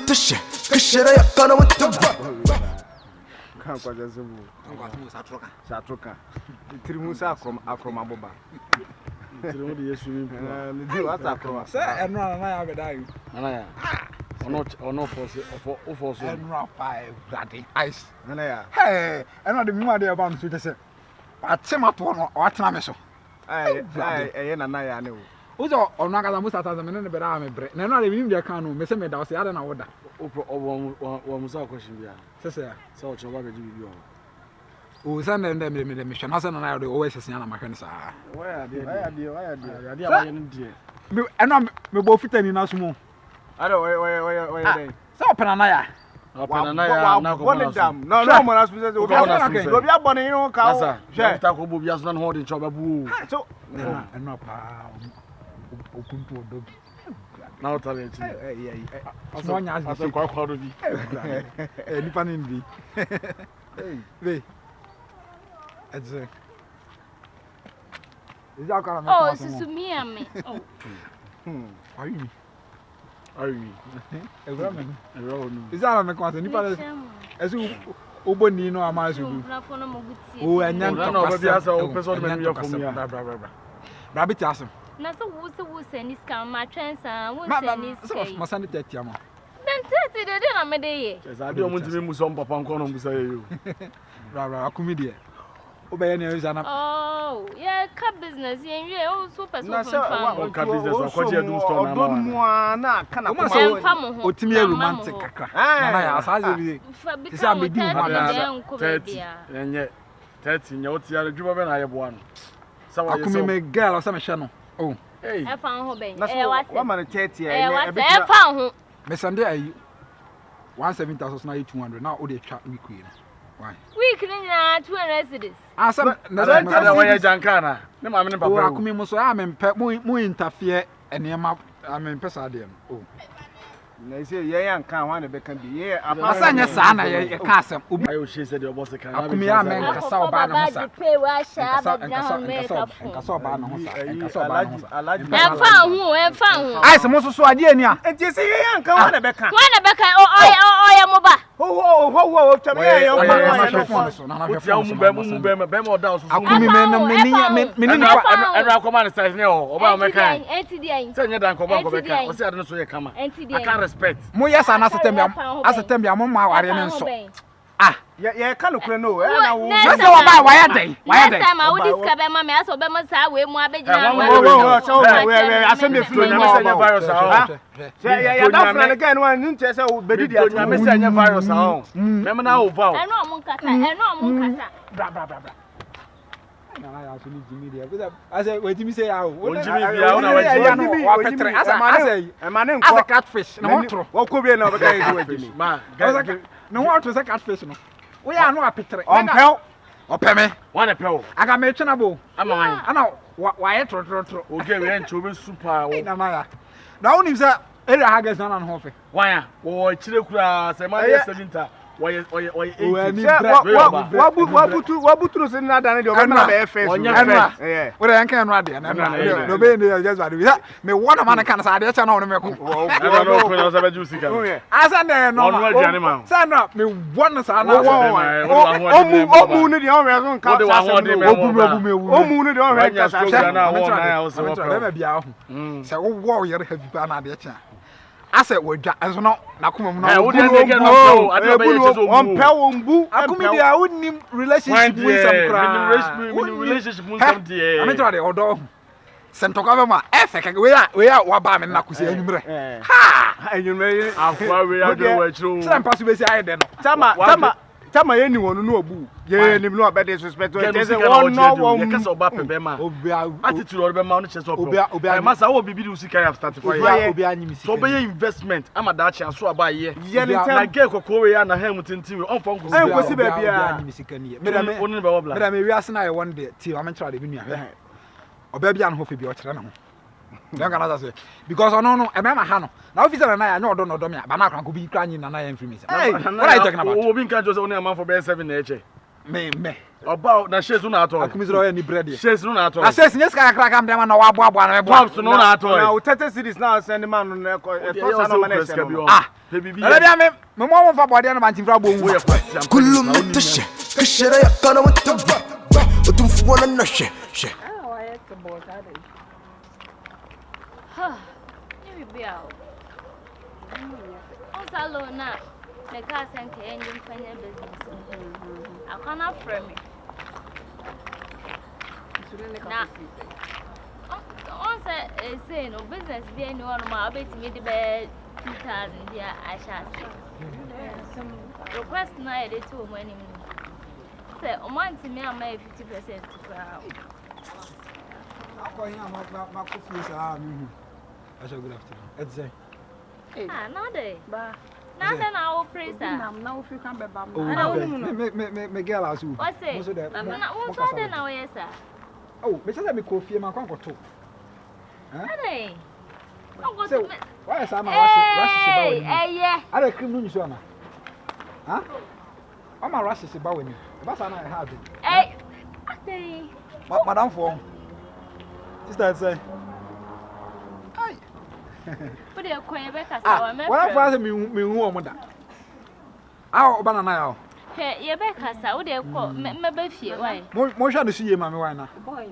Tisha, Kishera Yakana with the Can't quite as a move. Satroka. Trimusa from Afromaboba. Sir, and run and I have a die. Or not for And run 5 bloody ice. Anaya. Hey, and not the money about to say. I tell my one or Tamaso. I Naya knew. Who's all Naga Musa as a minute, but I'm a break. No, not even the canoe, Miss Meadows, I don't know what that. one Musa question. Says, so what you who send them the mission hasn't allowed the always as Yana Macans. Where are And I'm both fitting in us more. I don't where So, Panaya. One of them. No, one has been go be up on your car. Taco Bias non holding Chobabu. So, And not open to a dog. Now tell it. As long as I say, quite proud of you. Any fun in thee. It's a. Oh, it's to me and me. Oh, Are you? Are you? A woman. Is that on the content? As you open, you know, I'm as you. Oh, and then Rabbit Assam. Not so who send this come my chance and won't My son, the Tetiamo. Then 30 the dinner, my day. I don't want to be some papa and call him say you. Rara, a comedian. Obey any reason. Oh, yeah, cup business. Yeah, oh, super. business or what you do store. Don't want can Otimia romantic. I am a deal. 30, you are driven. I have one. So I could make girl or some channel. Oh, hey, I found Hobby. One man 30. I found Miss Sunday 17,200. Now, all the chat we queen. Why? We can 2 residents. Ah, some way Jankana. No, I'm in Papa. I'm in pet more interfere and near my I'm in Pesadium. Oh, they say, yeah, can't want to can be here. I sang a son, a castle. She said your boss can I come here, man. I saw Banner. Pay where shall I found who and found. I suppose so idea. And you say, yeah, can't want to back. When a back, oh, Moba. Oh, tell me, I can't respect. Mo yes and asatembia mo ma ware ne nso. Ah, yeah, can't look no. That's why day. Why day? Time I would discover my ass or Bema way more abed. I send the flu virus. Yeah, that's again one interest bedi dia message virus ahụ. Mem na o vow. I know Munkasa. Bra. I actually Jimmy there. Because I said, wait, Jimmy say, "Oh, Jimmy, as a catfish." No, what could be another guy? Man, no, what was a catfish? No, we are not a picture. On pell, or peme. one a pill. I got mentionable. I'm on. I know why it. Okay, we ain't too super. Now, only that area has done on Hoffy. Why? Oh, Chilukra, Samaya Sevinta. Why, what put in that face? What I can ride and no baby just that. Me one man can say that's an ornament. As I know, Sandra, me one son. Oh, moon, the own so warrior have you been at the I said, we're just not Nakuma. On Pelumbu, I wouldn't relationship with some relationship with some dear. I'm trying to order. Santokavama, Efek, we are Wabam and Nakusi. Ha! And you may have some possibility. I don't know. Tama anyone no boo. Yeah, you know about disrespect. There's one no one case of Bapema. Attitude or Mount Chess of Obia. Massa will be Bidusi have started for so be investment. I'm a Dutch and so by year. I get Korea and Hamilton TV on phone. I was a baby. Madame, we are saying I one day till I'm trying to be near. Or baby, and hope you are say because I know a man Hano. Now, if I know, don't know, but I can be crying and I am free. What are you talking about? Who can just only a month for bear 7 age? Me. About na shares no ato. Akumizro ya ni bread. Shares no ato. Na shares nyes ka kra kam dem na wa boa na me boa. Pops no ato. Na 30 cities now send man no e to sa no man e se no. Ah. Ele bia me mo mo fa body na manchimfra bo wu. كل متشة كشرة يقنا متبع وتنفونا النشة شة Salona, the car and engine fanya business. I cannot frame it. Once I say no business be anyone, my bet me the bed 2,000 here, I shall say. Request night at 2 money. Say, a month to me, I made 50% to crowd. I shall good afternoon. Let's say. Ah, no day. Now then, I will praise her. Now, if you come back, Me girl as you. What's it? What's that now, yes, sir? Oh, me say me coffee ma kon ko to. Hey. So, why is am rush ba we? Yeah. Ada cream no nso na. Ha? Am rush ba we ni. E ba sa na e hard. Hey. Madam for. Sister say. Ai. Put your coin back as our man. What for say me hu o mo da. Ah, oba na na ya o. Hey, ye back as I would call me be fie why. Mo hwa no suye ma me why na. boy.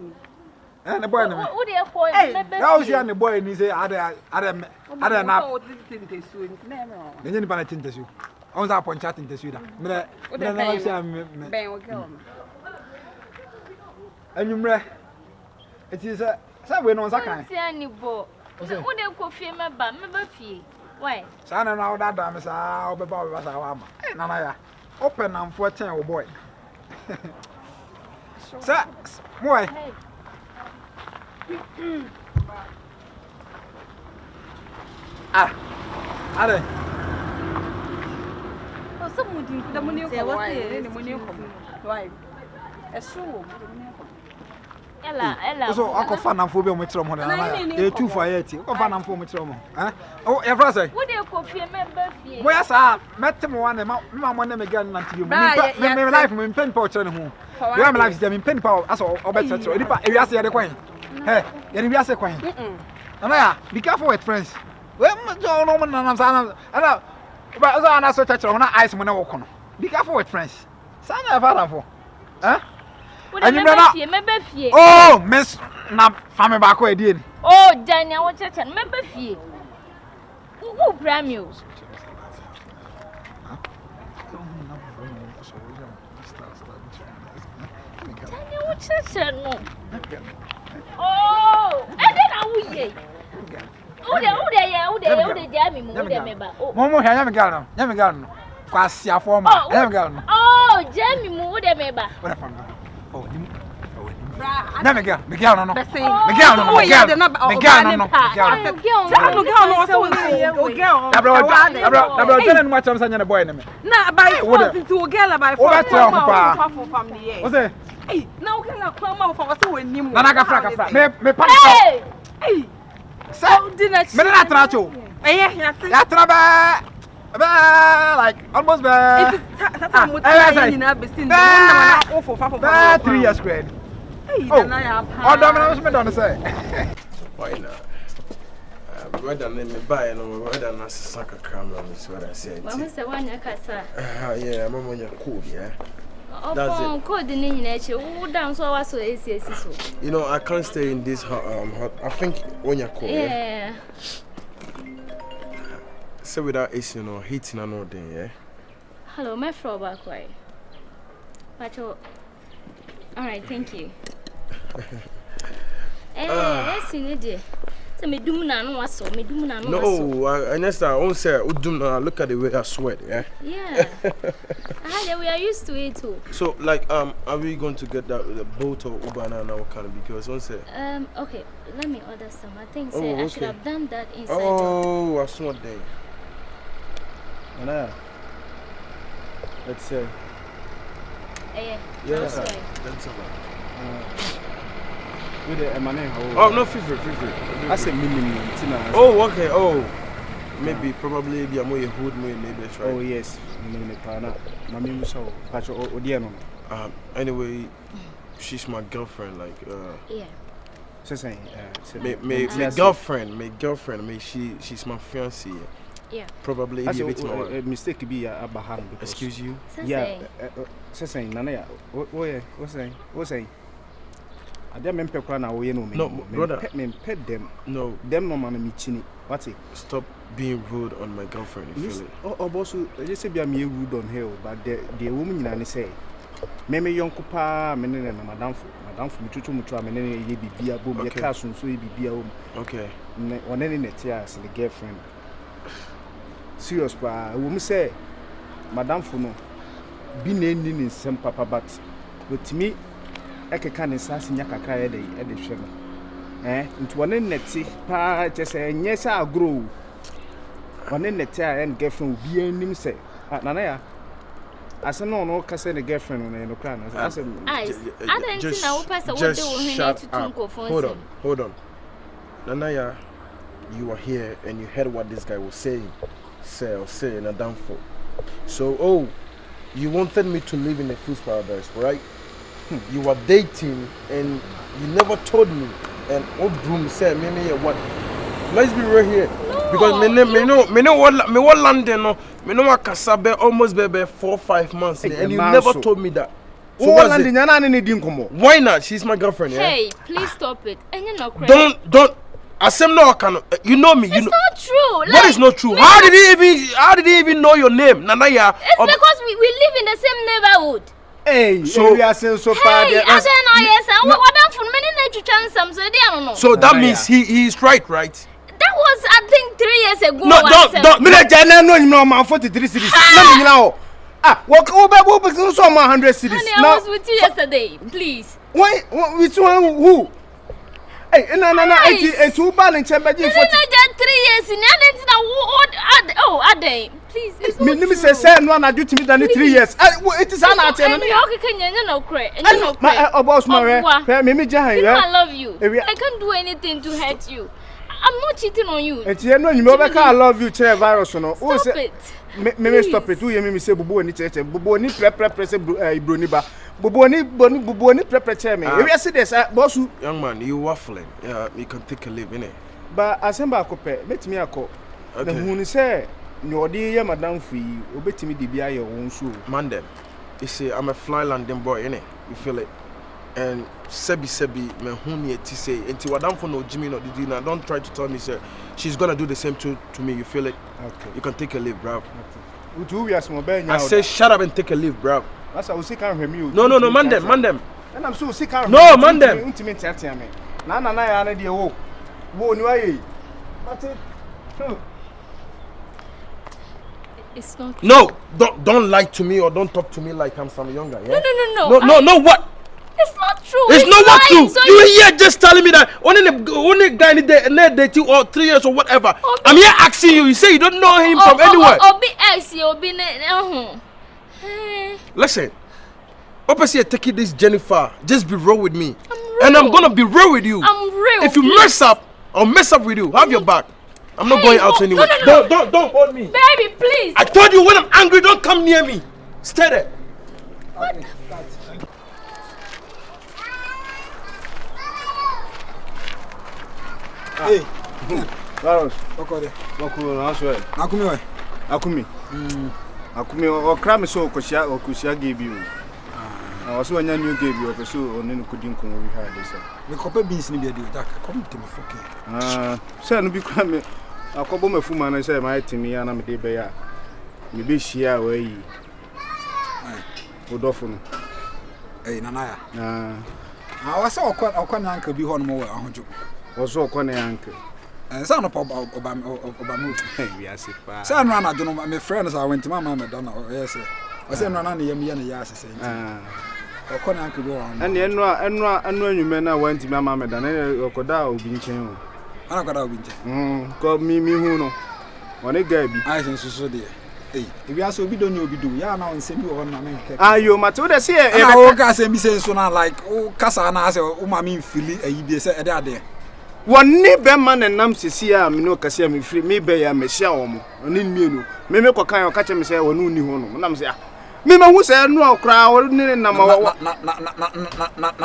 The boy na me. Would you call me be? That was the boy ni say ada na. Nenye ni pa na tintesu. On za poncha tintesu da. Me na say me. Ben o girl. Anwumre. It is say we no zakan. See any bo. Would you call fie me ba me be fie. Why? Sa na na oda da me sa obeba obeba sa wa ma. Na na ya. Open am for 10 o boy. Sa boy. Ah. Are. Oh, somebody the money ko why? The money ko. Why? Eso. Ella. So akofa na mfo bi o metro mo na na. E tu for yet. Akofa na mfo metro mo. Eh? Oh, e fra say. Would you call fie me be fie? Boy sa metem wa na ma mo na me gan na nti mo. Me life me pen pa o chere ne ho. We am life system me pen pa aso obetetro. Edipa e wiase ye de kwan. Hey, ye de wiase kwan. Amaya, be careful with friends. We no no na sana. Ana ba so ana so chere na ice mo na wo kono. Be careful with friends. Sana fara for. Eh? Me be fie. Oh, miss na family back we dey. Oh, Jania wo cheche me be fie. Who premium? Jania wo cheche no. Oh, e dey na wo ye. Ude jami mu ude meba. Momo hia me gal no. Kwa sia forma. Hia me gal no. Oh, jami mu ude meba. Ora fam. Oh, ni. Na me gal no. No. Dabra tenen ma cham sanya na boy ne me. Na by force into girl by force. O say, hey, now girl come out for us we nim. na ka fra. Me pa. Hey. So, me na tra cho. Ya tra ba like almost ba. It is tata mo try na be sin. Na for 3 years squared. Oh, Domino me don say. Why not? Whether me buy no whether na saka camera is what I say. Mama say one yakasa. Yeah, mama on your code, yeah. That's it. Code ni nyina che. Wo down so was so esi so. You know, I can't stay in this hot I think on your code. Yeah. So without AC, you know, heating and all day, yeah. Hello, my friend back why? Pacho. All right, thank you. Yes, you did. So me do na no waso, me do na no waso. No, I won't say udum na look at the way I sweat, yeah. Yeah. We are used to it too. So like are we going to get that with a boat or Uber now kind of because one say okay, let me order some. I think okay. I should have done that inside. Oh, I saw there. Anna. Let's say yeah. That's all. With the money. Oh, no, fever. I said minimum. Oh, okay. Oh, maybe probably be a more hood, maybe try. Oh yes, minimum. Mami muso. Pacho odiano. Anyway, she's my girlfriend. Like, Yeah. my girlfriend. She's my fiancée. Yeah. Probably a bit more. Mistake be about Excuse you. Yeah. Say Nana. What's saying? I don't remember when I was No, brother. Pet them. No. Them no man me chini. What's it? Stop being rude on my girlfriend. You feel it? Oh, boss, just say be a me rude on her, but the woman in say. Me young kupa, me ne na madam for me chuchu mutua me ne ye bibia bo me ka so so ye bibia o. Okay. One ne net ya as the girlfriend. Serious pa, wo me say madam for no bi na ni ni nsem papa but with me ekeka ne sase nya kakra ye de hwe no. Nti one net pa chese nye sa agro. One net ya and girlfriend bi anim say nana ya I said no, cause the girlfriend on the crown. I said, I didn't know what shut up. Hold on. Nanaya, you are here and you heard what this guy was saying. Say in a downfall. So, you wanted me to live in a fool's paradise, right? You were dating and you never told me. And old broom said, me what? Let's be real here. No, because me know what London no. Me know what Kasabe almost be 4-5 months and you never told me that. So why not? She's my girlfriend. Hey, please stop it. And you're not crazy. Don't. Asem no can. You know me. It's not true. Like, what is not true? How did he even know your name, Nanaya? It's because we live in the same neighborhood. Hey, so we are saying so far. Hey, I don't know. Yes, and what I'm for many nature chance. So they don't know. So that means he is right? That was, I think, 3 years ago. No, don't. Me na jana no you know man 43 cities. Let me know. What over so 100 cities. Honey, I was with you yesterday. Please. Why? Which one? Who? Hey, no. 82 ball in chamber. You for 3 years. Are they? Please. It's not me say no na do to me than 3 years. It is an art. And you can no cry. And you no cry. My boss, my me jahan. I love you. I can't do anything to hurt you. I'm not cheating on you. And you know you I love you chair virus no. Stop it. Me stop it. You me say bubu ni cheche. Bubu ni press broni ba. Bubu ni press chair me. You see this boss. Young man, you waffling. Yeah, you can take a leave innit. But asemba akope, met me akọ. Na hu ni say nyodi ye madam fi, obetimi de bia ye won so. Man them. You see I'm a fly landing boy innit. You feel it? And sebi me huni eti say enti wadam for no Jimmy no did you don't try to tell me say she's gonna do the same to me. You feel it? Okay. You can take a leave, bro. I say shut up and take a leave, bro. That's how we see can me. No, man them. And I'm so sick can. No, man them. Intimate me. Na ya na de wo. Wo ni waye. It's not true. No, don't lie to me or don't talk to me like I'm some younger, yeah? No, what? It's not true. It's not what lying, true. So you here just telling me that only guy need date you or 3 years or whatever. I'm here asking you. You say you don't know him from anywhere. Listen, opposite taking this Jennifer. Just be real with me, and I'm gonna be real with you. I'm real. If you mess up, I'll mess up with you. Have your back. I'm not going out anywhere. No. Don't hold me. Baby, please. I told you when I'm angry, don't come near me. Stay there. What? Hey, Carlos, okay. Bakuru na so e. Akumi. Akumi o kra me so okosia gebi o. Na waso anya new gebi o so oni no kudi nkon wi ha de so. Me kopa beans ni be dey that come to me foke. Say no bi kra me akobo mafuma na say my timi ya na me de be ya. Me be hia wa yi. Odofo no. Hey, Nanaya. Wasa okwa na anka bi ho no mo wa ahojo. Waso okwa na anka. Say no oba move. We are sick pa. Say no na do no my friends I went mama me don yes. I say no na yam ye na ya asese. Okwa na anka bi ho. Ene enu anwume na wanti mama me don okoda obi nchen o. Ana koda obi nchen. Ko mi hu no. Woni ga bi. I sense so there. Hey, if you ask obi do ya na onsemi wo na me nke. Ayo mate wo de se e be ka se mi se so na like o kasa na ase o ma me fili ayi se e de ade. Woni be man nam sisi a me no kase me firi me be ya me hia wo mo. Oni mienu. Me ko kan o ka che me se woni uni ho no. Nam se Me ma hu say no okra wo ne na ma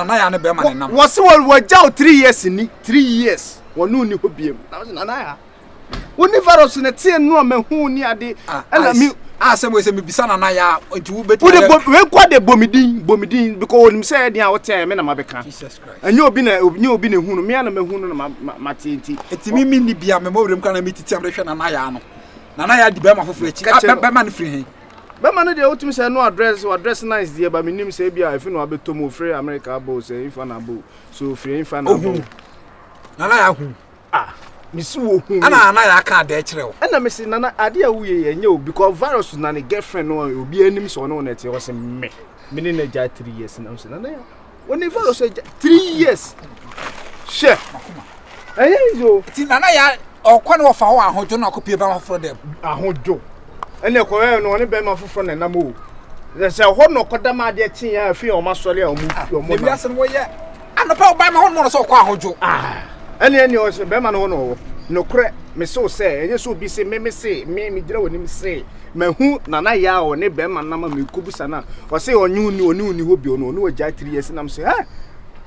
na ya ne be ma ne nam wo se wo jaw 3 years ni 3 years wonu ni hobiem na ya woni virus na tie no ma hu ni ade ala mi asem we se me bisa na ya nti wo beti we kwa de bomidin because onim say dia wo tie me na mabeka Jesus Christ enye obi na hu no me na ma hu no na matenti etimi mi ni bia me mawrem kana mi titi amrehwe na ya no na ya di be ma foforo echi be ma ne free hen be ma no de otumi say no address nice dey ba minim say bia if no abeto mo free America bo say if na bo so free if na bo na ya hu misi wo hu ana ya aka de kirewo ana misi nana ade a wuye ye nye because virus na ne girlfriend no obi anim so no na tie wo se me ni na ja 3 years na so nana ya woni virus 3 years she yo ti nana ya okwane wo fa wo ahojo na akopie ba mafro dem ahojo ene ko e no ne be mafofro na nam o se ho no kodam ade tin ya afi o masole a o mu bi asen wo ye anopa ba ma ho no so kwa ahojo ene o se be ma no kre me so se enye so bi se me se me gira woni me se mahu nana ya o ne be ma na ma me kubusa na o se onyu ni oni hobi ono no ja 3 years na me se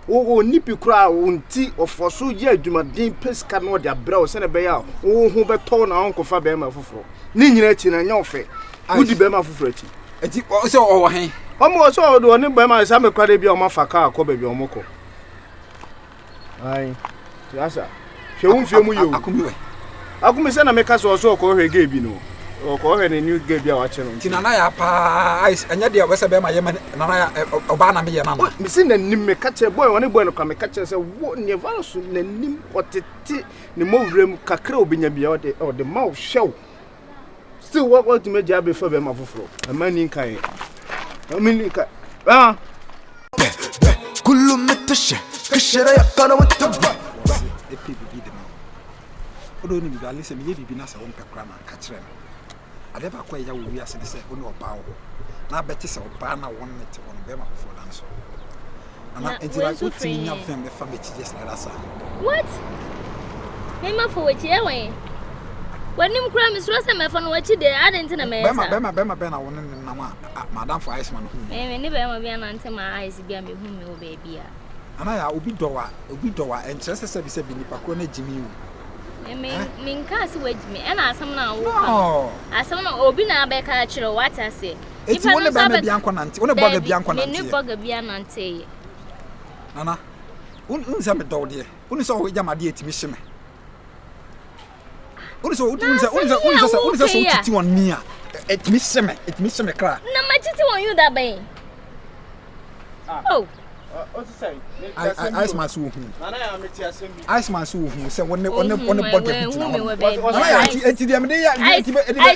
o nipi kra o nti ofoso ye adwumaden peska no de abra o se ne be ya o hu be to na onko fa be ma foforo ni nyina chi na nya ofe udi be ma foforo chi enti o se o wo hen omo so o do ni be ma sa me kwade bi o ma fa ka akọ be bi o moko ai yasa hwewun fie mu yo akumi se na me ka so ko hwe ge bi no ko hwe ne new ge bi a wa che no ti nana ya pa ice anya de we se be ma ye nana ya oba na me ye mama me se na nim me ka che boy woni boy no ka me ka che se wo ne virus na nim otete ne mo wrem kakra obinya bi o de ma o hwew still what to me ja be for be ma foforo amani kan amani kan kullu matash kashara ya kana mutabba epibi de ma odo ni bi ale se me ye bibi na se won pekra na ka kire me ade ba kwa ya wo wi ase de se oni oba wo na beti se oba na won net won be ma foforo dan so ana entira ko ti nya fem be fa me chi just like that what me ma fo we chi ewen wanim kura me suro se me fa no wachi de ade nti na me be ma won na ma madam for ice man me ni be ma bia na nti ma ice bia me hu me o be bia ana ya obi dowa entrese se bi se bi nipa ko na jimi wu me nka se wajimi na asam na wo asam na obi na be ka kire what ase eti woni ba me bia nkọ nante woni boga bia nkọ nante me ni boga bia nante nana unza me dawde uni so jamade etimi hye me uni so so titi won mia etimi hye me kra na ma titi won you that bay oh what to say ice man so hu nana ya meti asembi ice man so hu se won boga bitina enti dia me dey ya enti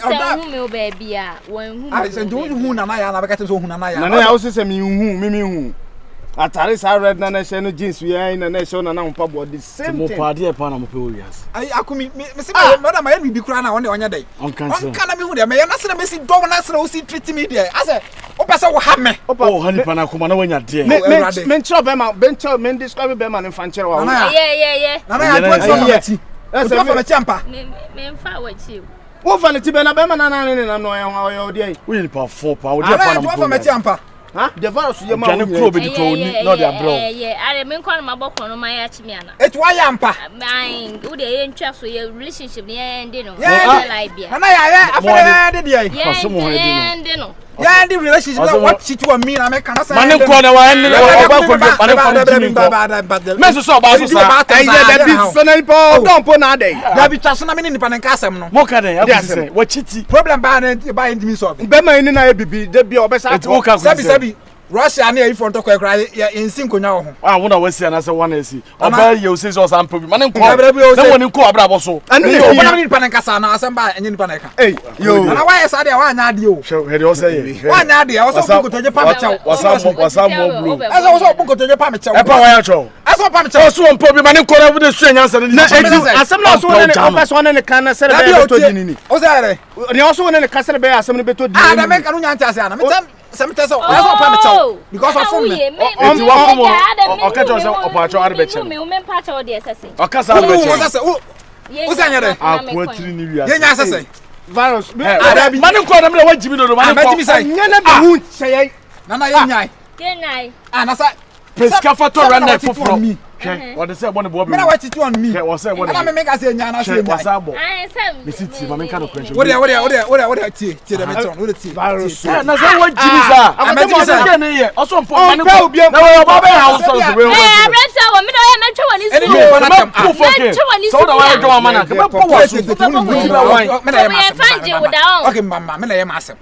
oda hu me o ba bia won hu ice enti hu nana ya na be ka so hu nana ya o se me hu mimi hu atare sa red na she no jeans we ai na she na mpa bo the same thing mo pade e pa na mo pe o wias ai akumi me se me ma ya bibi kura na won onya dai on kan na me hu de me ya na se na me si do na se na o si treat me there ase o pese wo ha me o hani pa na kuma na wanya de me ncho be ma ben tell me describe be ma ne fan chere wa yeah nana ya to famati ese fa me champa me fa wachi wo fa ne ti be na be ma na na no o de ai we ni pa 4 pa o de pa na mo fa me champa ha the virus ye ma wo pro be di to ni no dia bro are me nkwa na mabokro no ma ya chi me ana etu wa yampa man wo de ye ntwa so ye relationship ni end no like bia nana ya afere de dia ye end no ya ndi relationship what shit wa me na me kana sa mane ko na wa end oba ko bi mane ko me so ba so sa ai da bi fenel po don po na dey da bi twaso na me ni pa ne kasem no mo ka dey abuse wa chiti problem ba end me solve be ma ni na e bibi de bi obesa sabi Russia na ifo ntoko ekra ya ensin konya wo ho wo na wasi na se wana esi oba ye o se so sam probi mane ko na woni ko abra bo so oba na ni pa ne kasa na asamba enye ni pa na ka yo na wa ye sa de wa nya de o he de o say ye wa nya de o so bunkotoje pa me chaw wasa mo blue asa o so bunkotoje pa me chaw e pa wa ya chaw asa pa me chaw so on probi mane ko na wo de su enya sa ni asam na so ne o person ne kan se be beto di ni o sa re ni o so ne kan se be asam ne beto di ah da me kanu nya ntia se ana me Sometimes I pa me chow because of phone me. Enti wa ko mo o ka jo se o pa cho arbe che. Me pa cho de sese. O ka sa arbe che. O sa se o sa nya de. Akwa tiri ni wi ase. Ye nya sese. virus. Mani ko na me wa jimi no mani ko. Nya na be hu sey. Nana ye nyai. Ke nyai. Na sa Pesca fato randa foforo. What they say about the Bobby? Me na wa titi on me. Was say what? Na me make say nya na say nya. Ai sam. Me sit ma me ka no question. What tie the meton. What tie. Virus. Na say what jimi sa. Amadi say ke ne ye. Also mpo mani ko. Na we Bobby house so we. Abrasa wo me no ye me twa wani su. So da wa do mana. Be po wa su. Me na ye ma. Fanje wo da on. Okay mama, me na ye ma asem.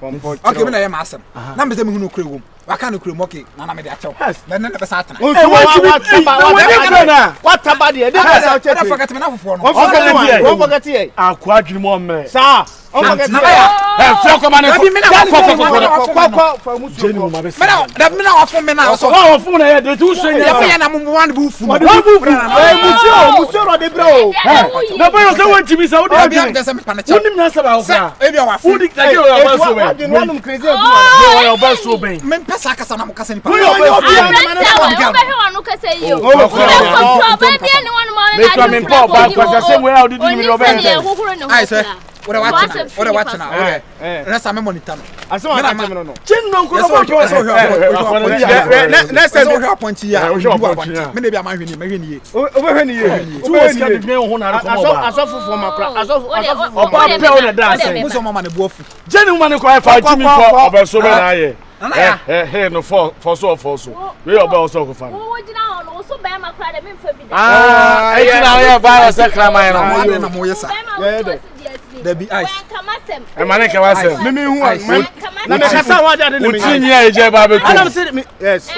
Okay me na ye ma asem. Na me say me hu no kure wo. Waka no kure mo okay. Na me de achew. Na na be sa atena. What about the I forget me na fofo no. Wọ́n forget here. Akwa adwini mo me. Sir. Wọ́n forget here. Fẹ́ ko mani ko. Jenny mo ma be. Me na wa fun me na so. Wa fun na ye de tu so Ya fe na mo wan bu fu. Monsieur ro de bro. Na ba yo se won jimi sa o de Obi am de se me pa na chew. Unim na se ba o fra. Ebi wa fu. Udi ka je o ba so ben. Wọ́n dun crazy egu. Yo o ba so ben. Me pesa kasa na mo kasa ni pa. Abrasa wo be he wonu kase yi o. Make me pop back because say we how did you know better. Ai say what watch now. Rest am monitor no. Asema ka tell me no. Chin no ko no ko. Next time we have point here. Me na bi am hwini, me hwini ye. Obehwe ni ye. Tu was ka bi ho na ko ba. Asofo for makra. Asofo Oba pe o na da say. Muso mama na bu ofu. Jenny woman ko fa jimi ko obeso be na ye. No for so. We oba also ko fa. Wo gina on so be ma kra de me mfa bi da. E na ye virus kraman Mo no. na mo yesa. There be ice. E mane ka wa say. me hu an. Na me kasa wa da de me. Utinyi e je ba be Ana tu. say me. Yes.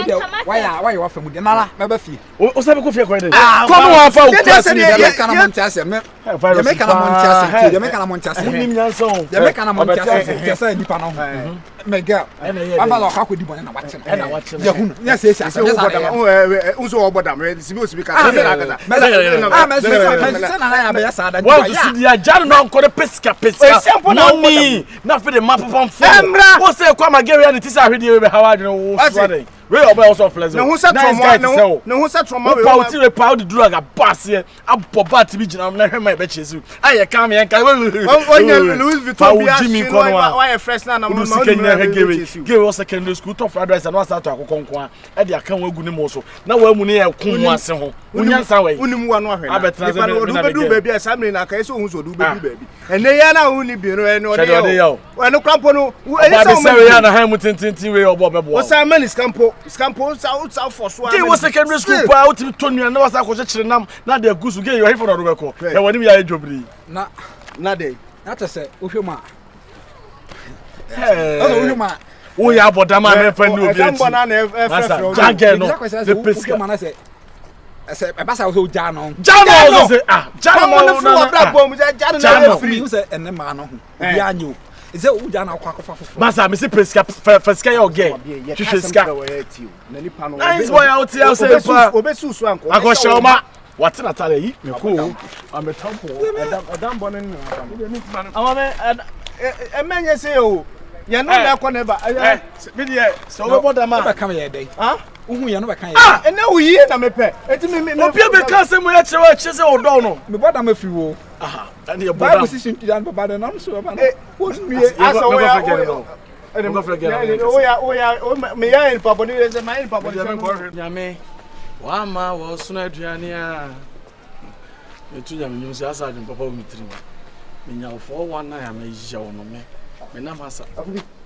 Why wa famu de nala me ba fi. O sabe ko fie ko de. Come wa fa o class ni Ya da. kana mo ntiase me. Ya me kana mo ntiase. Ya me kana mo ntiase. Unim nyansa o. Ya me kana mo ntiase. Tiasa nipa no. Me girl. Aba la kwa ko di bone na wache na. Na wache. Ya hunu. Ya say say. Say wo bodam. Unso wo bodam. Sibi o sibi ka. Me na ya be ya sada. Wa su dia jar no nko de pesika. Money. Na fe de map pom fo. Wo say kwa Nigeria ni tisa hwede we be hawa dwene wo swade. We oba also flexible. No hu sa trauma. No hu sa trauma we. Wo ti we power the drug abas here. Aboba ti bi gina na hwe ma be chesu. Aye ka me enka. Onya Louis Vuitton bi ashi no why fresh na mo no give us secondary school top advice and start to akokonko a de aka wa gu ni mo so na wa mu ne ye kun ase ho unyansa wa yi unim wa no ahwe na abetena ze me do baby asa me na ka eso hu so do baby ene ya na hu ni bi no ene ode yo ene krampo no ene sa me ya na ha mu tintintin we obo bebo o sa man scampo sa for so give us secondary school pa out to nua na wasa ko chekire nam na de gusu ge yo hifo do beko e woni ya edwobri na de na to say ohwema ohwema wo ya bodama me fa ni obi ati jagge no the pesca man say ese e basa wo jano say jano no fu bra bom jano free you say enne ma no ho bi anyo ise wo jano akwa akwa fofo masa me say pesca yo ge chicheska na ni pa no nice boy out here say pa obesu so anko akoshoma what's na tale yi me ko ametampo adam bono ni amame emenye say o ya no na ko neba me dey so we bodama ba kam ye dey uhu ya no ba kan ye ene uyi na mepe enti me obi be kan se mo ya chewa chese odo no me bodama fi wo and your bodama ba position ti dan baba de nam so ba no wo mi asa wo ya me ya en papa ni se ma en papa ni nyame wa ma wo suna aduane a etu nyame nyum se asa adun papa wo mitri me nya 419 ya me yija wo no me na masa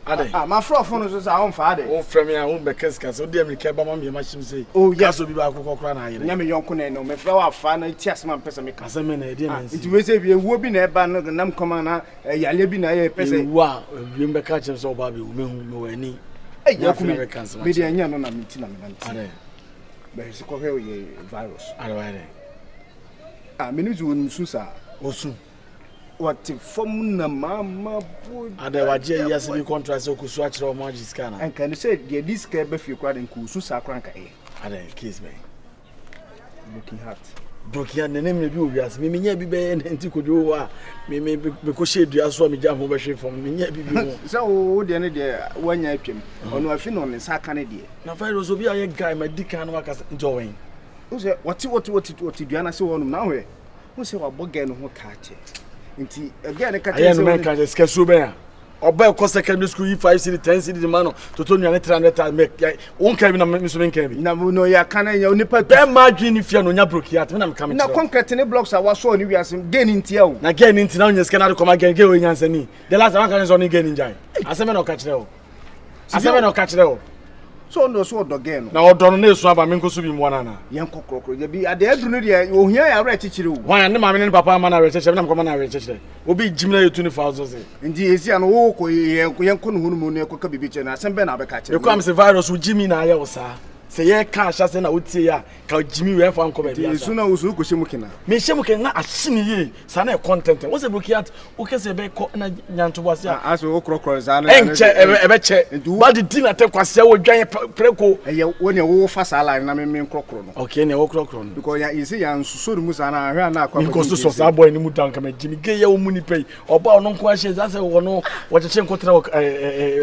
ade ma fro no so sa on fa ade o frame ya o be keska so de amerika ba ma me ma chim sei o ya so bi ba akoko kra na ayire nyame yonko na no me fra wa fa na ti asema pesa me kasa me na e de na nsi nti we se bi ewuo bi na e ba no nam koma na yale bi na ye pesa wa bi me ka chim so ba bi wo me hu me wani ya ku me de anya no na me ti na me nanti ade be se ko he o ye virus ade wa ade me ni zu nsu sa osu what form na mama boy ade waje yes bi contract so kusu a kire o ma jiska na and can say the disc be fi kwa den kusu sa kran ka e ade case me looking hard brokia nene me bi obiase me nya bi be nti kojo wa me ko shedua so me ja ho be hwe fom me nya bi ho so wo de ne de wanya atwam ono afi no ne sa ka ne de na virus obi aye guy ma dika na waka njowen wo say what dua na se wonum na hwe wo say wa boga no ho ka che Nti again ka I am make a schedule be. Oba ko secondary school 5 city 10 city man to to nuane 300 make won kan bi na me so men kan bi na no ya kan ya onipa be ma dwi ni fia no nya brokiat me na me kam na concrete ne blocks a waso ni wiase gain ntia o na gain ntia na onye scanner ko ma gain gain onye ansani the last one kan so ni gain njai aseme na o ka kire o aseme na o ka kire o so no so do gain na odo no na esu aba me nko so bi mo na yen kokrokro ya bi ade aduru ne de ohia ya ra chichire o wan ne ma me ne papa ma na re chichire na me ko ma na re chichire obi jimna ye 20000 ndi esi an wo ko yen ko no hunu mu ne ko ka bibi che na asembe na abeka kire e ko am se virus u jimi na ya wo sa se ye ka asha se na wotie ya ka jimi we fa nko ba bia esu na usu ko shemu kina me shemu kina na ahini ye sa na content wo se brokiat o ke se be ko na nyanto wase aso wo krokro za na enche ebe che ba di dinner te kwase wo dwan preko eye wo ne wo fa sala na me krokro no okay ne wo krokro no because ya isi ya nsuso mu sa na ahwe na akwa ko so sa boy ni mu dan ka me jimi ge ye wo mu ni pei oba ono nko ahye za se wo no wo cheche nkotra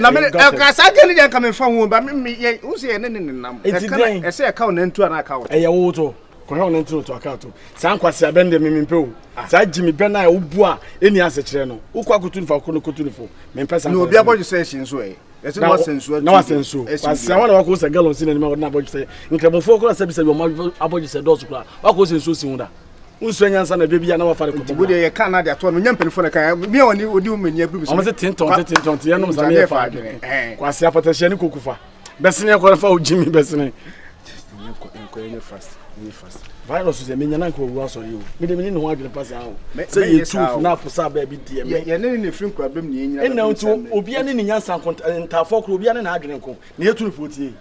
na me ka sa gele de ka me fa wo ba me ye wo se ne nam ese account na ntu ana account eye wo to ko he on ntu to account sa nkwase abende me mpe sa jimi be na obu a eni ase kire no ukwa kotunu fa ko no kotunu fo me mpesa no obi aboju se shinso e ese no sensu na wasensu pasa wana wako se galon sin na na aboju se nkre fo ko se bi se bi o aboju se dosu kula wako sensu si hunda unsu nyansa na bebia na wafare ko tibu de ye kan na de ato no nyampen fo na kan mi oni odi o mania bi bi o mo se tinton ye no sa me fa kwase apotahye ni kokufa besene ko fa o jimi besene ko ye fast virus ze menya na ko wo so yo me de me ni ho adwene pass awo say ye tooth na posa ba bi die me ye ne free nkura bem ni enyina na ntu obi ane ni nyansa ntafo kro obi ane na adwene ko na ye tooth otie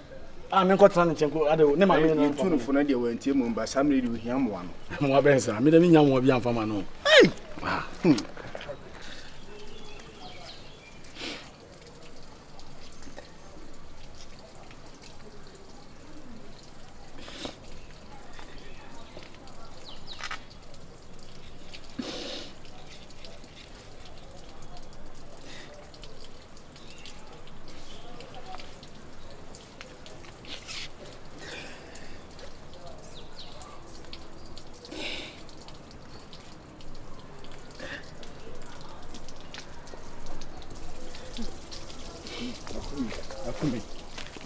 a me ko tran chenko ade ne ma me na tooth na de wantie mu ba samre de ohia mo ano mo abensa me de me nya mo bi amfa ma no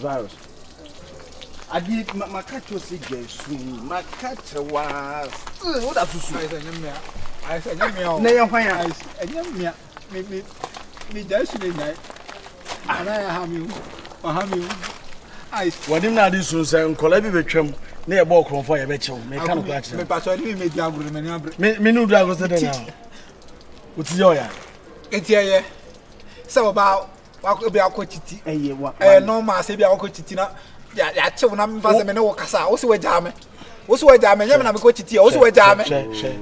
virus adi makacho se jesu makacho wa o da susu ai se nyamia na ye hwan ya nyamia me jesu le nyai ana ya ha mi ai wadim na adi sun se nkola bi betwam na ye bo okronfo ye be chew me kan ko ache me pa so ni me di aguru me ni abre me nu du agoso de na uti yo ya enti ye se ba wako bi akotiti eye wa no ma se bi akotiti na ya chew na mfa se me ne wo kasa wo se wajame nyame na me ko titi wo se wajame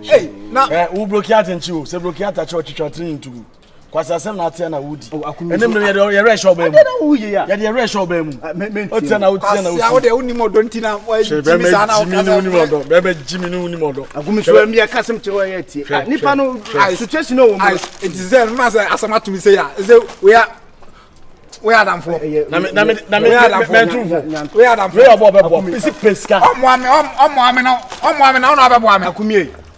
hey na wo blokiate nchi wo se blokiate acho chichotri ntugu kwasa sem na atia na wudi enem no ye re show ba mu na wo ye ya ye re show ba mu o tia na uti na wo de uni modo ntina wa jimi sana o kasa uni modo bebe jimi ni uni modo agumi so am ya kasem che wo ye tie nipa no situation no wo mu it is there ma say asama to me say ya say we are done for na me true we are done for we abo bebo isi peska omo ame na ona bebo ame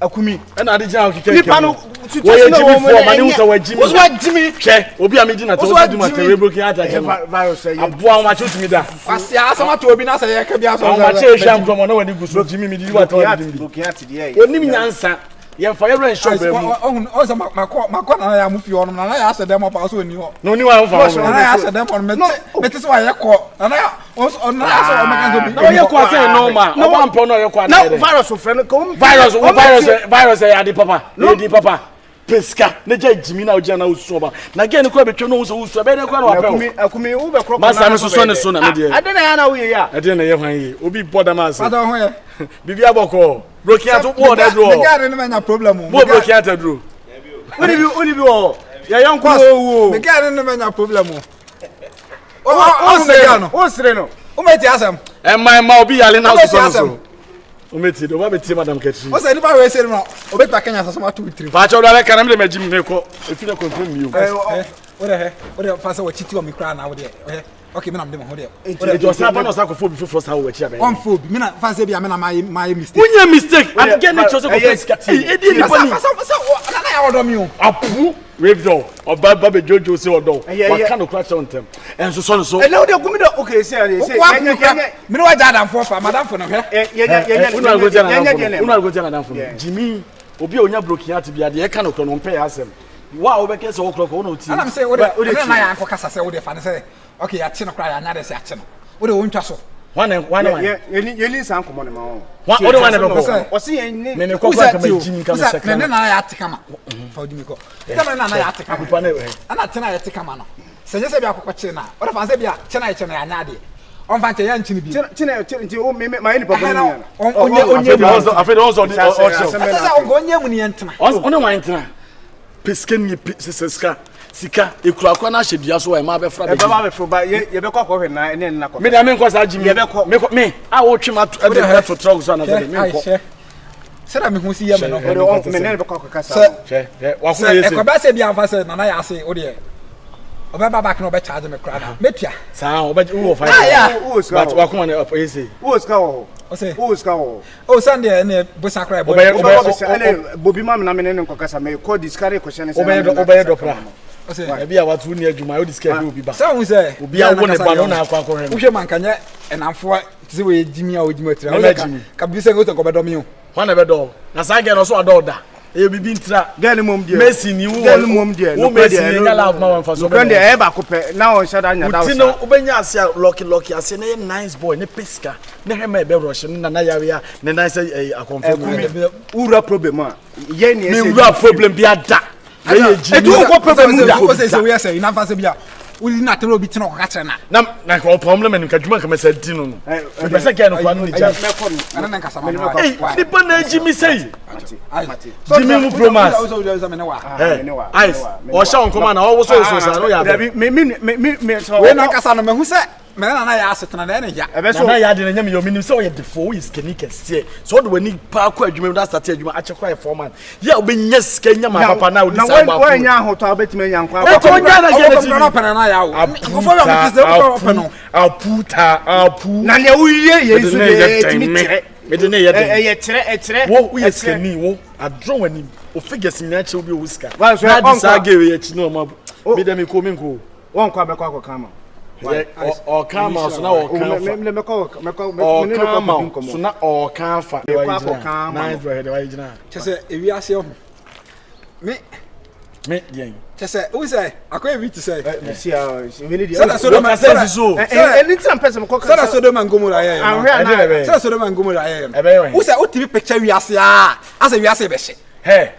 akumi na ade jina okike nipa no situation no wo for mani wo so wajimi wo so wajimi hwe obi amedi na to wo du mate we broken heart aje virus ye aboa ma chotumi da asia asama to obi na say ye ka bia so ma che sham komo na wani guso jimi mi di wa to wani broken heart de ye onim nyansa ye for every show be mu o so makọ na ya mu fi onu na ya ase dem pa so oni ho no ni wa fa na ya ase dem on me te so ya kọ na ya o na ya so o maka so bi no ye kọ say normal o ba mpo no ye kọ na virus friend ko virus ya di papa ye di papa peska na ja jimi na oja na usu ba na ge ni ko betwe no usu be de ko na wa pe akumi wo be kroko na ma so so ne so na me de ade na ya na wo ye ya ade na ye hwan ye obi boda ma se ada ho ye bibi aboko broken out wo da dro me gare no nya problem mo broken out dro oni bi wo ya yanko wo me gare no nya problem o sire no o meti asem e ma obi yale na so o meti do ba beti madam ketri o se ni ba we se no o beta kenya so ma tu 3 ba cha do ale kana me de majim me ko e fi na confirm mi o What the first what chiti o mi kra na wo de. Okay, me na me dem ho de. It was not bonus for before how we achieve. On phobe. Me na fancy be me na my mistake. When you mistake, I'm getting chose go place cat. E dey ni boni. Na ya odo mi o. Apu, wave door. Oba Baba Jojo say odo. What kind of crash on them? And so. And now they go me the okay say. Me no wa jada for madam for no hwe. Una go tell madam for. Jimmy, obi onya broken heart bia de e kan okro no mpe asem. Wa obeke say okro ko no ti. And I'm say we na ya anko kasa say we dey fa say okay, ya chi no kra ya nya de say achi no. We dey wontwa so. One. Yeli san komo ne ma ho. One be ko. O se yen ni. Me ko kwa kama jini kama sekama. Me na ya atikama. Fa odi me ko. Kama na ya atikama. Papa na we. Ana tena ya atikama no. Se nyese bia kokko chi na. O da fa se bia chi na ya nya de. On fa nche ya nchi ni bi. Chi o me ma ni papa no. Onye afede also the Asa onye mu ni entena. Onye wan entena. Pesken ni sika ekura na hyedua so e ma be fra be. E ba be fro ba ye be kokko hwe na ene na kokko. Me da me nko sa jimi. Me a wo twema e be to trog so na se me nko. Sera me hu si ye me no. Me ne be kokko kasa. Wa ko yesi. E ko ba se bia fa se na ya ase o de. Oba ba back no be charge me kra na. Metua. Sa o ba wo fa. But wa ko na yesi. Wo ska wo. O se. Wo ska wo. O Sunday na busa kra e bo. Bobi ma me na me ne nko kasa me ko discard ko shene se. Oba do pra. O se. E bia watu ni adwuma o discard obi ba. Sa hu se. Obi a wo ne ba no na akwa akwa. Wo hwe man kanye enamfo ti we jimi a o jimi atira. O ka bi se go to ko be do mi o. Ho na be do. Na sa ge no so do da. E bibi ntira. Girl mom dia. Messi ni wo. Girl mom dia. Wo Messi ni ga love ma wan fa so. Girl dia e ba ko pe. Na on shada nya da. Tino obenya ase lucky ase na nice boy ne pesika. Ne hema e be rush na yawe ya. Ne nice akonfirm. Ura problem a. Ye ni ese. Me ura problem bi ada. E tu ko problem mu da. O se we say na fa se bia. Uli na tero bi tino ka kire na. Na ko problem en ka djuma ka mesa di no. E pese ke no kwa no ni ja. Ana na nkasa ma. Eh, di pa na Jimmy say. Jimmy mu promise. Ice. O sha on koma na o wo so no ya. Me we na nkasa no me hu se me na ya asetena na ya. Na ya de na nyame yo minim se o ye defo is kenikese. So do wani pa kwa adwuma da start adwuma a chekwa e foreman. Ya obenyes ska nyama papa na odi sa ba. Na we nya ho to abetime nya nkwa. O ko nya na ge na pana na ya o. Ko fo ya mo tise ko pa no. Apu. Na ne uye yesu de timi kire. Me de ne ye de. E kire. Wo ye skani wo. Adro wani. O figures ni ache obi o wuska. Na di sa ge we chi no ma. Me de me ko me ko. Won kwa be kwa kama. O kama so na o kama. Me ko so na o kama. Na ndro de wa jina. Chese ewi ase ho. Me yen. Chese who say akoy ewi to say. See we need Sada Sodoma so. Anytime person ko Sada Sodoma ngomura ye. Sada Sodoma ngomura ye. Who say o tv picture wi ase a. Asa wi ase be hye. Hey.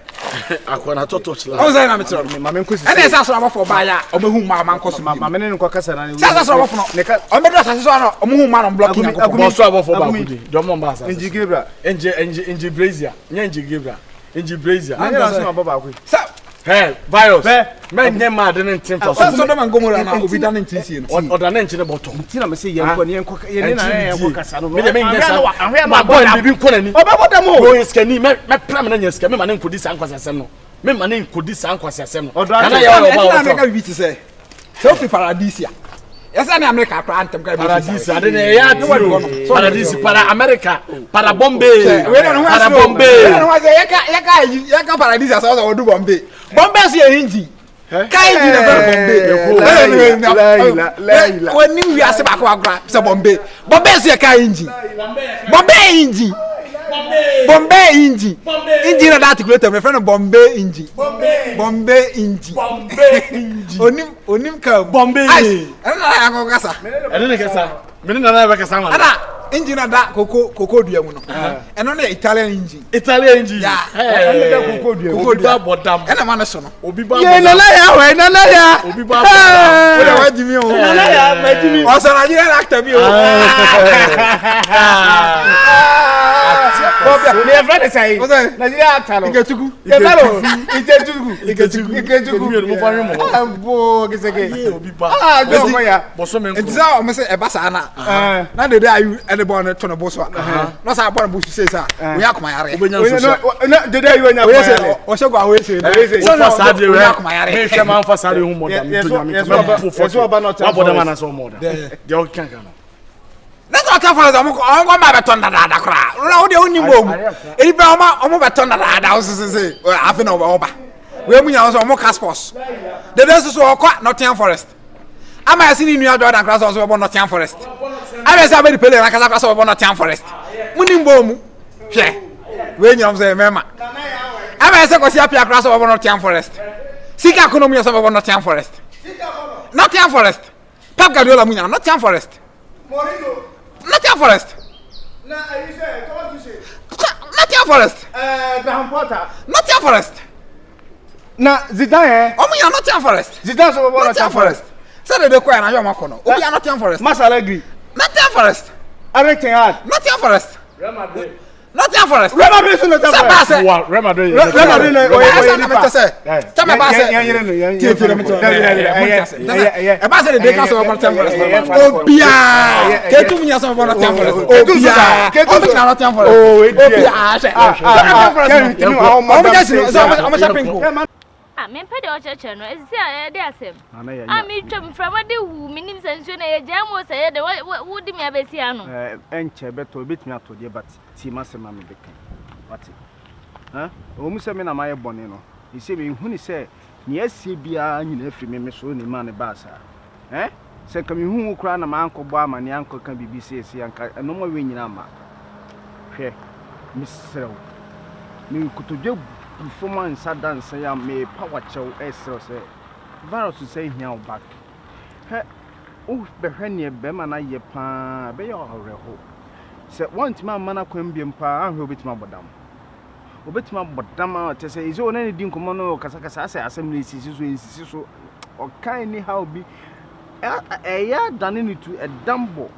Akwana toto chila. O say na me tro. Ma me nkosi. Ene sa so abofo ba ya. O mehu ma ma nkoso. Ma me ne nko kasa na. Sa so abofo no. O me do sa so no. O mehu ma no blocking nko. Bo so abofo ba kudi. Do mo mba sa. Enji Gebra. Enji Brazia. Nya Enji Gebra. Enji Brazia. Anya so ababa kudi. Sa hey, virus. Men nye ma de ntin fa so. So do man gomora na obi da ntin sie no. Oda na ntin bottom. Ntina me say yenko ne yenko ye na yenko kasa no. Me de me nye sa. Ma boy bibi nko nani. Obaboda mo. Boy skani me pram na nya ska me ma ne nkodi sa nkwasa asem no. Me ma ne nkodi sa nkwasa asem no. Na ya o ba. America bi ti say. Selfie paradisia. Yesa na America akra antem ka bi. Paradisia de ne ya ti. Paradisia para America, para Bombay. Para Bombay. Yeka paradisia so do Bombay. Bombay si hinji. Kai di na Bombay. La. Woni wi ase ba kwa gra se Bombay. Bombay si kai hinji. Bombay hinji. Bombay Inji. Inji na that creator, my friend Bombay Inji. Bombay Inji. Onim ka Bombay. Ana ya ko kasa. Ene kasa. Me na ba kasa ma. Ana Inji na da koko dua mu no. Eno na Italian Inji. Italian Inji. Ya. Ene da koko dua. Koko dua bodam. Ena ma na so no. Obi ba. Ye na ya we na ya. Obi ba. Oda wa jimi o. Na ya ma jimi. O so na Nigerian actor bi o. Me friend say. Nigeria actor. Ikechuku. Ikechuku. Mo fa hwe mo. Ambo kiseke. Obi ba. Ah, do mo ya. Boso me nko. Ntisa o me say e ba sa na. Na de ayu e de bon to no boso. No sa bon bo say sa. We akoma yare. Obenya so. Na de ayu anya ko ya. O se gwa we say. So no fa de we akoma yare. Me hwe man fa sa de hu mo da. Yeso ba not. Wa boda man so mo da. De o kan kan. Let's not talk for them. I'm going to turn that crowd. No, the only move. If I'm over turn that house, say, I think over. We have more Caspos. The rest is all quite Nottingham Forest. I might see New York and cross also about Nottingham Forest. I may say, Pelé and I cross over Nottingham Forest. Winning boom. Yeah. When you say, Mama. I may say, Cossia cross over Nottingham Forest. Sika economy of Nottingham Forest. Nottingham Forest. Pep Guardiola, Nottingham Forest. Nottingham Forest. Nottingham Forest. Graham Potter. Nottingham Forest. Na Zidane. Oh, me Nottingham Forest. Zidane so about Nottingham Forest. Say the choir na yo makono. Obi Nottingham Forest. Masalagri. Nottingham Forest. Everything hard. Nottingham Forest. Real Madrid. Nottingham Forest. Real Madrid so Nottingham Forest. Real Madrid. Real Madrid na I say. Tell me about say. E ba say the Bakers so about Nottingham Forest. Obia. Ke tu minya so about Nottingham Forest. Obia. Ke tu minya Nottingham Forest. Obia. Say. Nottingham Forest. I'm shopping. Me pede o cheche no ezi a de asem me twam frama de wu minim sansuo na ye jam wo say de wo di me abesi ano enche beto betumi atode but ti masema me beka wati o mu se me na maye bone no ise me hu ni se ne asie bia nyina afri me so ni ma ne ba sa se ka me hu kura na ma anko bo ama ne anko ka BBC esi anka no mo we nyina ma hwe misrew me kutodwe performance dance ya me power chow esro say virus say here back he o be hwane be ma na ye pa be yo horeho se want ma mana kwam bi mpa ahwe obetima bodam te say izo na ne din komo no kasa say asem na sisi so o kan ni how bi ya dane ni to edambo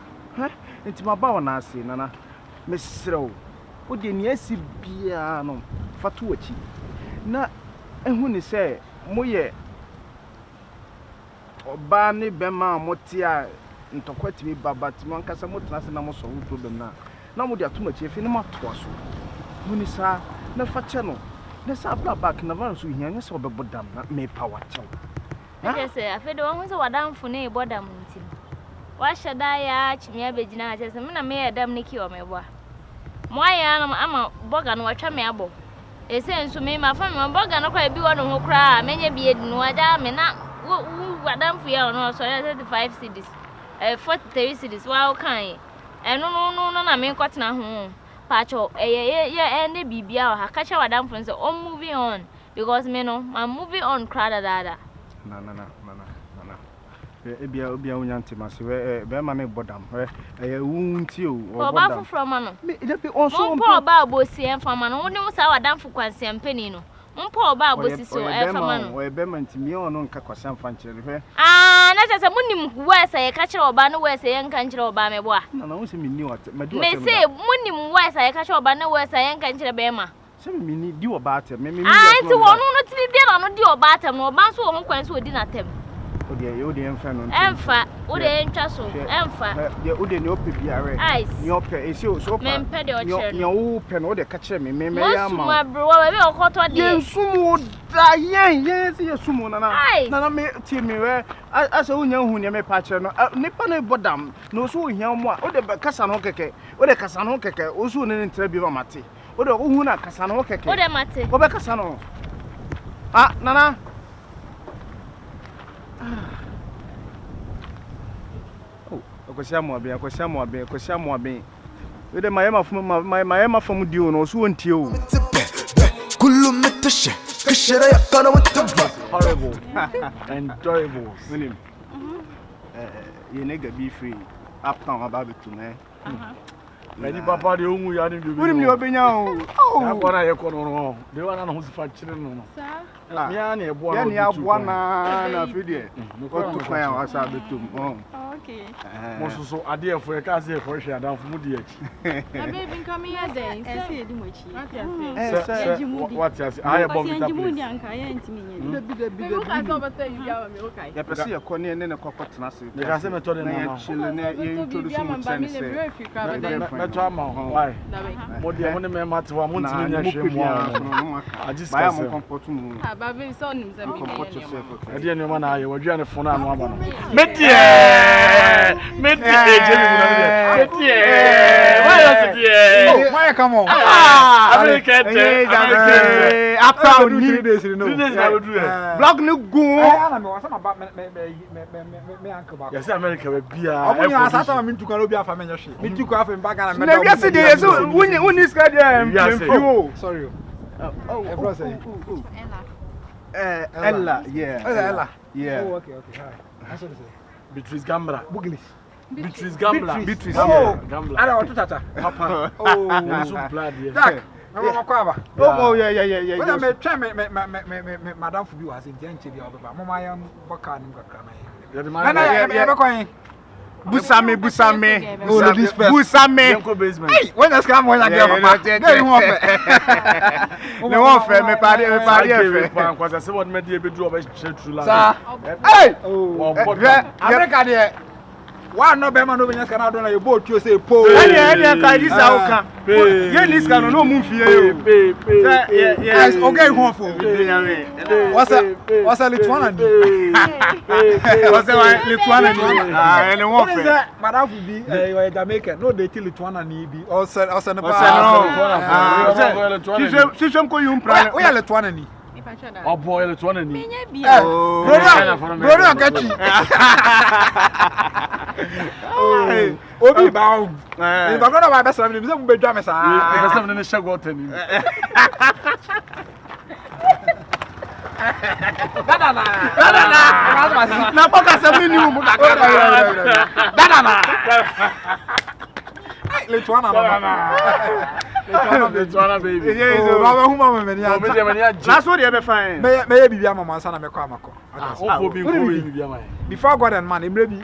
ntima ba wona ase nana mesrew o de ni asi bia no fatu wachi na ehu ni se moye oba ni bema motia ntokwatimi babatimi ankasa motena se na mo so problem na mo de atomachi efi na matoa so muni sa na fache no na sa bla back na van so hia nya se obebodam na me power chow I say afi de won so wadamfo na ebodam ntim wa hyeda ya chimia begina ha se me na me edam niki o meboa moya na ama boga no watwa me abo ese nso me ma fa me boga no kwa bi wo no ho kra menye bi edinu aja me na wadamfo ya no so 35 cedis 43 cedis wa kan no na me kwatena ho pacho ne bibia o ha kacha wadamfo nso moving on because me no I'm moving on kra dada na ebia unyante mase we be ma me bodam wunti o bodam from no me dey also mpo ba abosi enfama no woni sa wadamfo kwanse mpeni no mpo ba abosi so enfama no we be manti mi ono nka kwase amfa nkire hwe na chese munim wesa ye ka kire oba no wesa ye nka nkire oba me bo a na wo se minni what madu me say munim wesa ye ka kire oba no wesa ye nka nkire be ma se minni di oba atem me anti wono no tibi bia no di oba atem no oba so wo ho kwanse odi na tem odi emfa no emfa odi entwa so emfa ye odi ne ope biare ni ope esi o so pa me mpe de o chere ye wo pe no odi ka chere me ya ma ma bro wa be okoto de ye sumu da yen si ye sumu na me tie me we asa unya hu ne me pa chere no nipa no bodam no so ohia mo a odi kasa no keke odi kasa no keke o so ne ntra bi ba mate odi hu na kasa no keke odi mate o be kasa no nana akwasi amoabe we de mayema fam dio no so wontie o kulumetashe kashera yakana wataba horrible enjoyable minim ye nega be free uptown ababetu me Lady Papa de ungu ya ni bibi. Wuri mi obenya o. Ya kwa na ye kono no. De wana no husifa chire no. Me ani e boa. Ya ni aboa na fidie. Otu kwan a wasa betum. Okay. Mo so ade e fo e ka se e fo hwe adan fo mu di achi. Na baby come here then. Say edi mo chi. What you say? I bomb it up. Jimundi anka ya ntimi nye. Bi. Mo ka so bata yu ya me okay. Ya pese ye kɔ ne ne kokotena se. Me ka se me to de na. Chile ne ye introduce mo tren se. Me to ama ho. Why? Mo de mo ne me mate wa mo ntimi nya hwe mo. Aji ska se. Comfort mu. Ah ba be so nim se me. Comfort yourself. E de ne ma na ye wadua ne fo na anu aba no. Medie Jimmy mu na medie. Why you sit here? Oh, why come on? America. After 3 days no. 3 days na we do it. Blog no go. Ana me wasa ma ba me uncle ba. Yes, America we bia. Omunya asata ma mintu kan obi afa menyo hwe. Mintu ko afa mba kana me. Na wiase de yeso woni ska de sorry. Bro say. Ella, yeah. Ella. Yeah. Oh, okay. Hi. That's what they say. Beatrice Gambra. Buglis. Beatrice Gambra. Beatrice. Oh, Gambra. Ara watu tata. Papa. Oh, so blood here. Jack. Mama kwaba. Oh, yeah. When me try me madam fu bi was in nche bi obeba. Mama yam boka nim kakra na. Na ya be kwan. Busame. Oh, this first. Busame. Yanko basement. Hey, when you scam when you get papa. Get him off. Ne won fe me pare e fe. Kwasa se won me de be do oba true la. Sa. Hey! Oh, America there. Wa no be man no be nyaka na do na ye bo tuo say po. Any ka this auka. Ye this ka no mu fie yo. Yes, okay ho fo. What's Lithuania? What's Lithuania? Ah, any one fe. Madam fu bi you Jamaican. No dey till Lithuania ni bi. Also no pa. Sishem ko yum plan. We are Lithuania ni. Oh boy, Lithuania ni. Menye bi. Brother Akachi. Obi ba o. Ni ba gona ba be sara mi bi se mu be dwa me sa. Be sara mi ne shego tani. Dada. Na boka se mi ni mu ka. Dada. Lithuania baby. Oh, Baba huma me ni anja. That's what you be fine. Me bibia mama nsa na me kwa amako. Oh, bibia man. Before God and man, emre bi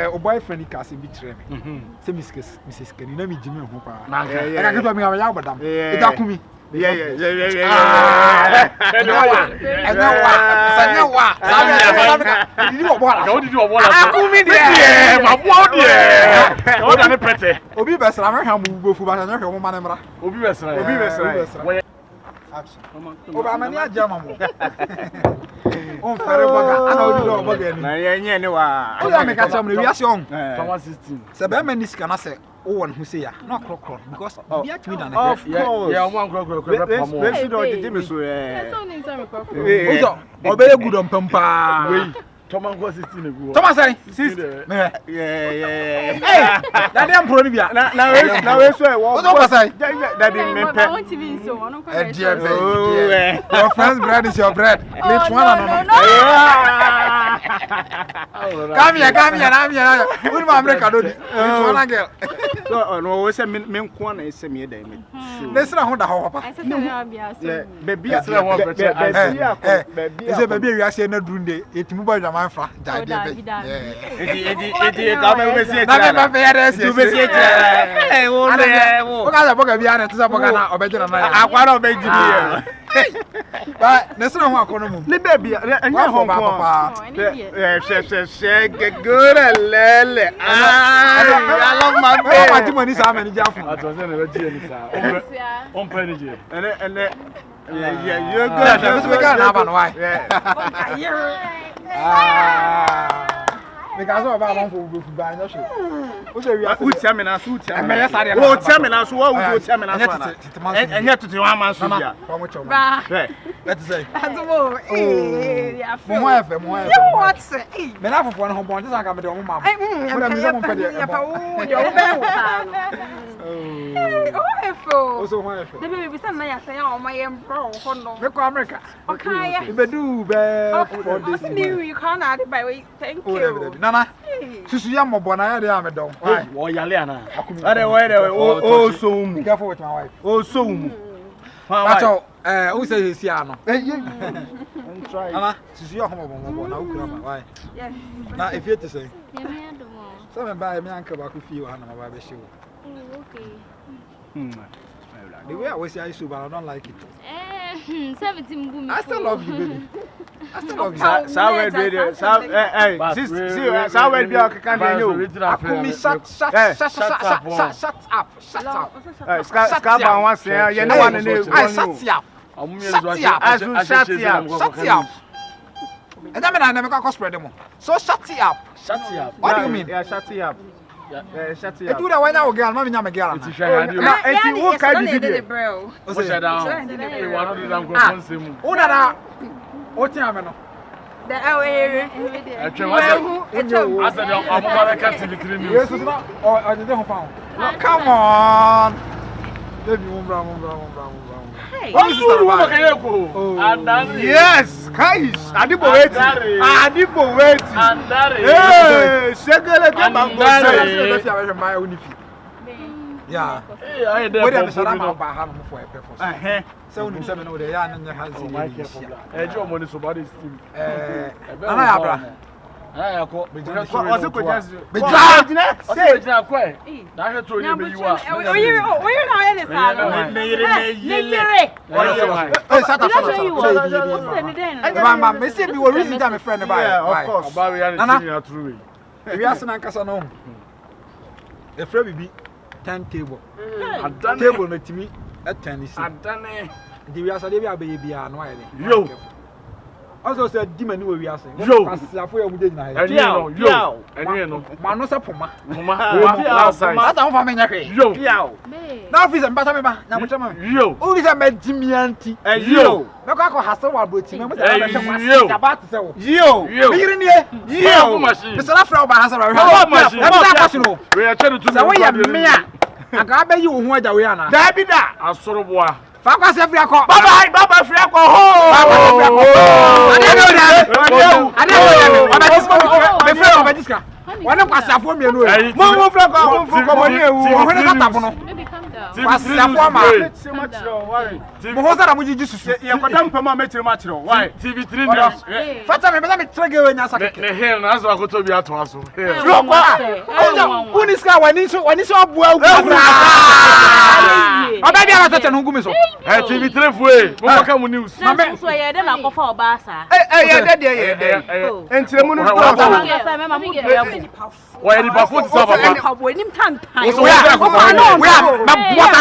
o boyfriend ka se bi kire me. Se Mrs. Kenny na mi jimi ho pa. Na ka ke mi ya bodam. Ita kumi. Yeah. Obi besra me hwa mu bofu ba na hwe mo manemra. Obi besra. Oba mani aja mamo. On fere boga ana odi do boga ni. Na ye ne wa. O ya me ka cham na wiase on. Power 16. Se be ma ni sika na se o won hu se ya. Na krokro because bi atumi da na. Of course. Yeah, one krokro pamo. Let's do the me so eh. So ni nsa me krokro. Ozo, obeye gudom pampa. Wei. Thomas go 16 egu. Thomas say 16. Yeah. Hey, that dem pro ni bia. Na we so e wo. Ozo say. That be me pe. I want to be so one of Your friend's bread is your bread. Me one no. Come here. Who ma America do di. One girl. So no we say me nko na ese me da me. Nesra ho da ho papa. I said I be as. Baby baby. Is baby we ase na dunde. Etimu boy jama fa. Ja de be. Edi ka me we see. Na me ba fe ya de ese. Tu be see. Eh wo le wo. O ka za boga bia na tu za boga na obejira na ya. Akwara obeji bi. Ba nesra ho akono mu. Ni baby anya ho papa. She good lele. I love my baby. What do money sa many jafu? Atose na be die ni sa. On pay je. Yeah, you're good. We can have an why. Because of our uncle will buy no shit. Who tell me now? Who tell me? Oh, tell me now. What would you tell me now? And yet to the one man, let's say. Mo what say? Me na for one home born just like me do mama. Also why the baby son na ya say o my empro ho no. Me ko America. Okay. Be do be for this. You can't add by way. Thank you. Nana. Susu ya mobo na ya dey am don. Why? Wo yale ana. Ade oh so mu. Careful with my wife. Oh so mu. Pacho who say he see ano? try. Ama, sisi yo homo bomo na ukura ma. Why? Yeah. Na if you to say. Yeah, me and the mom. So me buy me anka ba ku fi wa na ma ba be show. Oh, okay. The way I was here, but I don't like it. 17 boom. I still love you, baby. I still love you. Sawe video. Hey, see, sawe video can you. Akumi, shut up. Skaba one say, you know one name. Shut up. Shut up. And I mean, I never got spread them. So shut up. What do you mean? Yeah, shut up. Yeah, shut up. Do that when I girl, mommy, I'm a girl. Now, what kind of video? What's that down? Oh, that. What you have no? The away. I said, I'm going to TV3 news. Yes, it's not. Or I didn't found. Come on. Baby, yes, guys. Adibo wait. Hey, segele ke bango say. Yeah. Hey, I had Where that. am I ba ha no for a purpose. So we say no dey ya na hansi. Eh, Joe money so body steam. Ana ya bra. I go. Ose ko just. Say, quite. Now, to you, you are. Oh, you know, any salon. Mama, me say we were reason that my friend buy. Of course. True. We are saying kasa no. E frɛ bibi 10 table. Adane. Table na timi at 10 is. Adane. Di we asa dey be abaye bia no aye. Yo. Also say di mani we asa. Yo. Asafo ya mu dey na Eni no. Yo. Eni no. Ma no se poma. Poma. Outside. That am for me nyake. Yo. Now fi se mbata me ba. Na mo chama. Yo. O fi se me dimianti. Yo. Me ko hasa wa boti me mo se na chama. Yo. Ba te se wo. Yo. Me yiri nie. Yo. Machine. Me se na fra ba hasa wa. Machine. E ba question o. We are trying to Se wo ye me a. Aka ba yi wo ho aja we ana. Da bi da. Asoroboa. Fakwa se fria ko. Bye fria ko ho. Ade Wana kwasafo mienu e. Mo fria ko mo ni ewu. Wo hene ka tapo no. Maybe calm down. Kwasafo ma. Mo ho sara mo jiji susu. Ye kodam pema metiri ma kire. Why? TV3 news. Fata me bela me trege we nya saka. Ne hair na aso akoto bi ato aso. Frio kwa. Uni ska wani so abua agu. Oba bia la tete no ngumi so. TV3 fue. Mo ka mu news. Mama so ye de na kofa oba asa. Ye de. Entiremu no do. Why the bafo ti sa papa? Kabo enim tantan. We are what